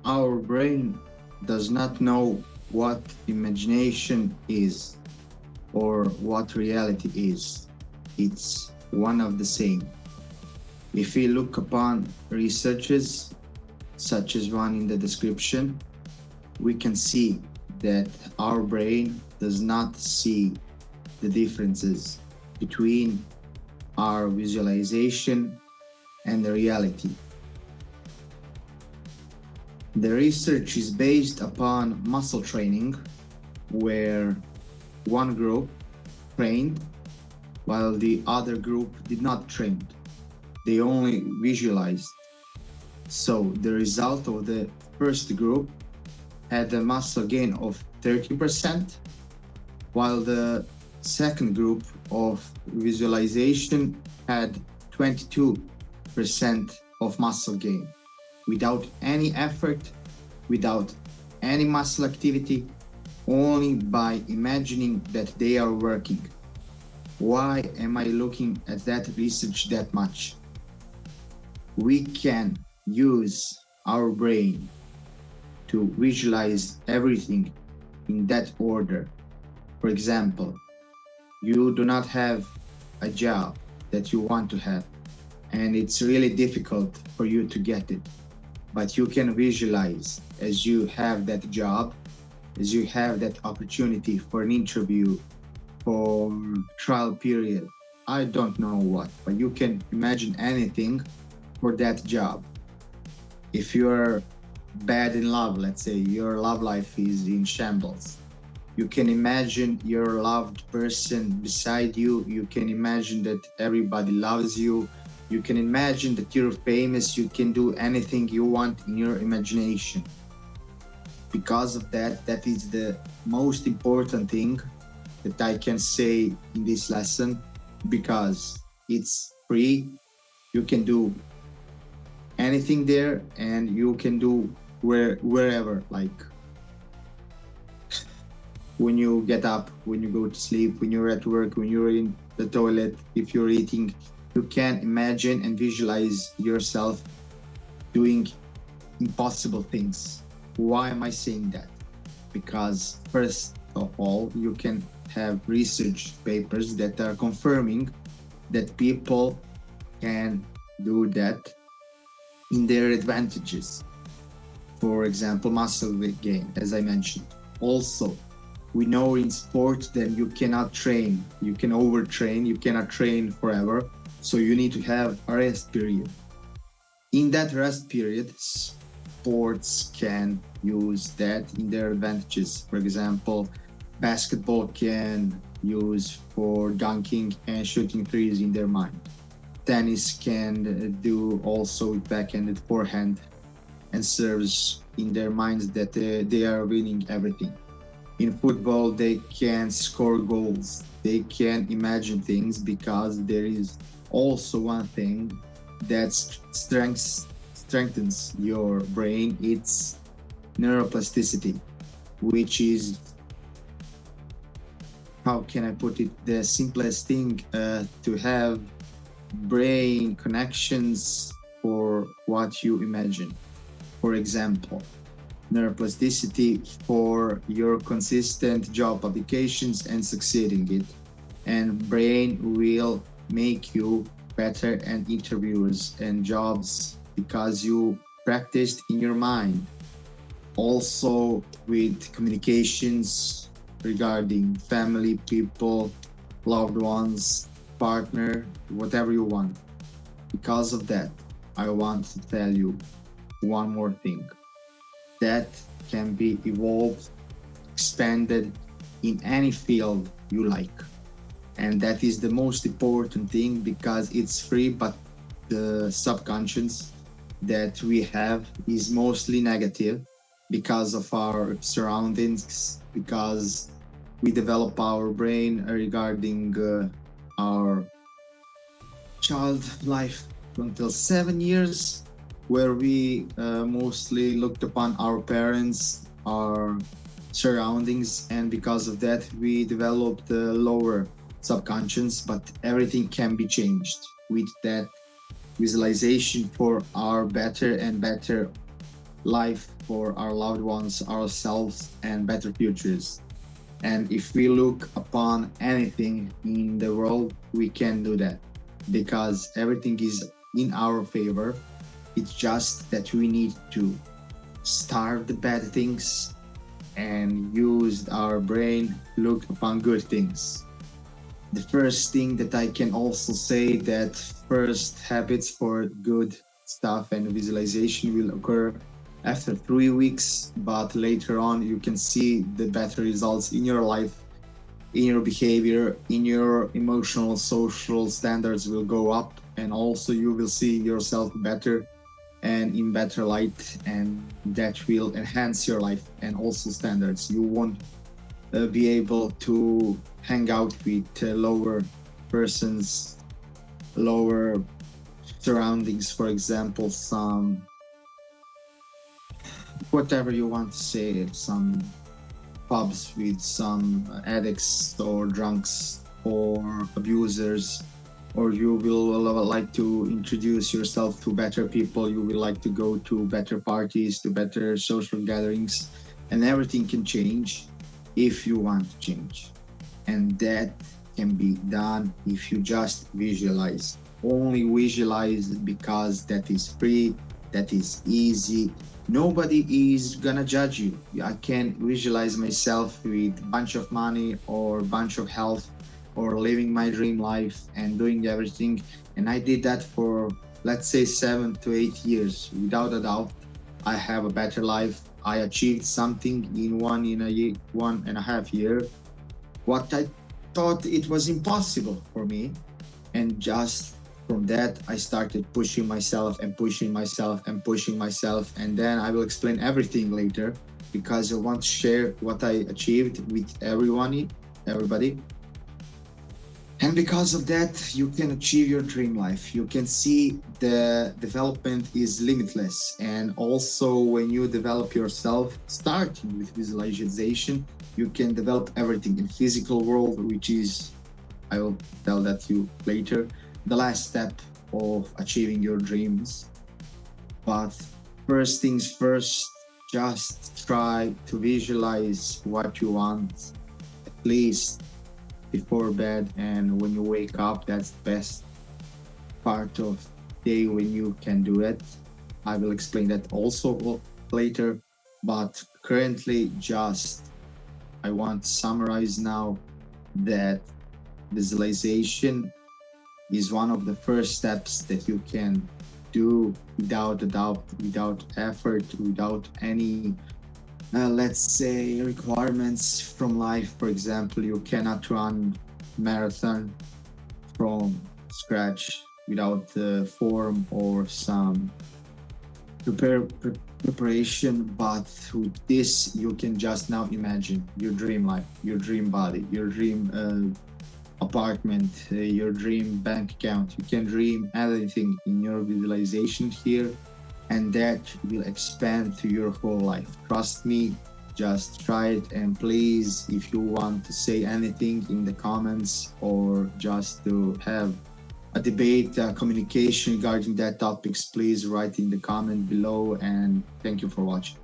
Our brain does not know what imagination is or what reality is. It's one of the same. If we look upon researches such as one in the description, we can see that our brain does not see the differences between our visualization and the reality. The research is based upon muscle training, where one group trained while the other group did not train. They only visualized. So the result of the first group had a muscle gain of 30%, while the second group of visualization had 22% of muscle gain, without any effort, without any muscle activity, only by imagining that they are working. Why am I looking at that research that much? We can use our brain to visualize everything in that order. For example, you do not have a job that you want to have, and it's really difficult for you to get it. But you can visualize as you have that job, as you have that opportunity for an interview, for trial period. I don't know what, but you can imagine anything for that job. If you're bad in love, let's say your love life is in shambles, you can imagine your loved person beside you. You can imagine that everybody loves you. You can imagine that you're famous. You can do anything you want in your imagination. Because of that, that is the most important thing that I can say in this lesson, because it's free. You can do anything there, and you can do wherever, like when you get up, when you go to sleep, when you're at work, when you're in the toilet, if you're eating, you can imagine and visualize yourself doing impossible things. Why am I saying that? Because first of all, you can have research papers that are confirming that people can do that in their advantages. For example, muscle gain, as I mentioned. Also, we know in sport that you cannot train, you can overtrain, you cannot train forever. So you need to have a rest period. In that rest period, sports can use that in their advantages. For example, basketball can use for dunking and shooting threes in their mind. Tennis can do also with backhand, forehand, and serves in their minds that they are winning everything. In football, they can score goals. They can imagine things, because there is also one thing that strengthens your brain. It's neuroplasticity, which is, how can I put it, the simplest thing to have brain connections for what you imagine. For example, neuroplasticity for your consistent job applications and succeeding it, and brain will make you better at interviews and jobs because you practiced in your mind. Also with communications regarding family, people, loved ones, partner, whatever you want. Because of that, I want to tell you one more thing that can be evolved, expanded in any field you like. And that is the most important thing, because it's free, but the subconscious that we have is mostly negative because of our surroundings, because we develop our brain regarding our child life until 7 years, where we mostly looked upon our parents, our surroundings, and because of that, we developed the lower subconscious. But everything can be changed with that visualization for our better and better life for our loved ones, ourselves, and better futures. And if we look upon anything in the world, we can do that because everything is in our favor. It's just that we need to starve the bad things and use our brain, look upon good things. The first thing that I can also say that first habits for good stuff and visualization will occur after 3 weeks, but later on you can see the better results in your life, in your behavior, in your emotional, social standards will go up, and also you will see yourself better and in better light, and that will enhance your life and also standards. You won't be able to hang out with lower persons, lower surroundings, for example, some whatever you want to say, some pubs with some addicts or drunks or abusers, or you will like to introduce yourself to better people, you will like to go to better parties, to better social gatherings, and everything can change if you want to change. And that can be done if you just visualize. Only visualize because that is free, that is easy. Nobody is gonna judge you. I can visualize myself with a bunch of money or a bunch of health or living my dream life and doing everything. And I did that for, let's say, 7 to 8 years. Without a doubt, I have a better life. I achieved something in 1.5 year. What I thought it was impossible for me, and just from that I started pushing myself and pushing myself and pushing myself, and then I will explain everything later because I want to share what I achieved with everybody. And because of that, you can achieve your dream life. You can see the development is limitless. And also, when you develop yourself, starting with visualization, you can develop everything in physical world, which is, I will tell that to you later, the last step of achieving your dreams. But first things first, just try to visualize what you want, at least before bed and when you wake up. That's the best part of the day when you can do it. I will explain that also later, but currently just I want to summarize now that visualization is one of the first steps that you can do without a doubt, without effort, without any let's say requirements from life. For example, you cannot run marathon from scratch without the form or some preparation, but with this you can just now imagine your dream life, your dream body, your dream apartment, your dream bank account. You can dream anything in your visualization here, and that will expand to your whole life. Trust me, just try it. And please, if you want to say anything in the comments or just to have a debate, communication regarding that topics, please write in the comment below. And thank you for watching.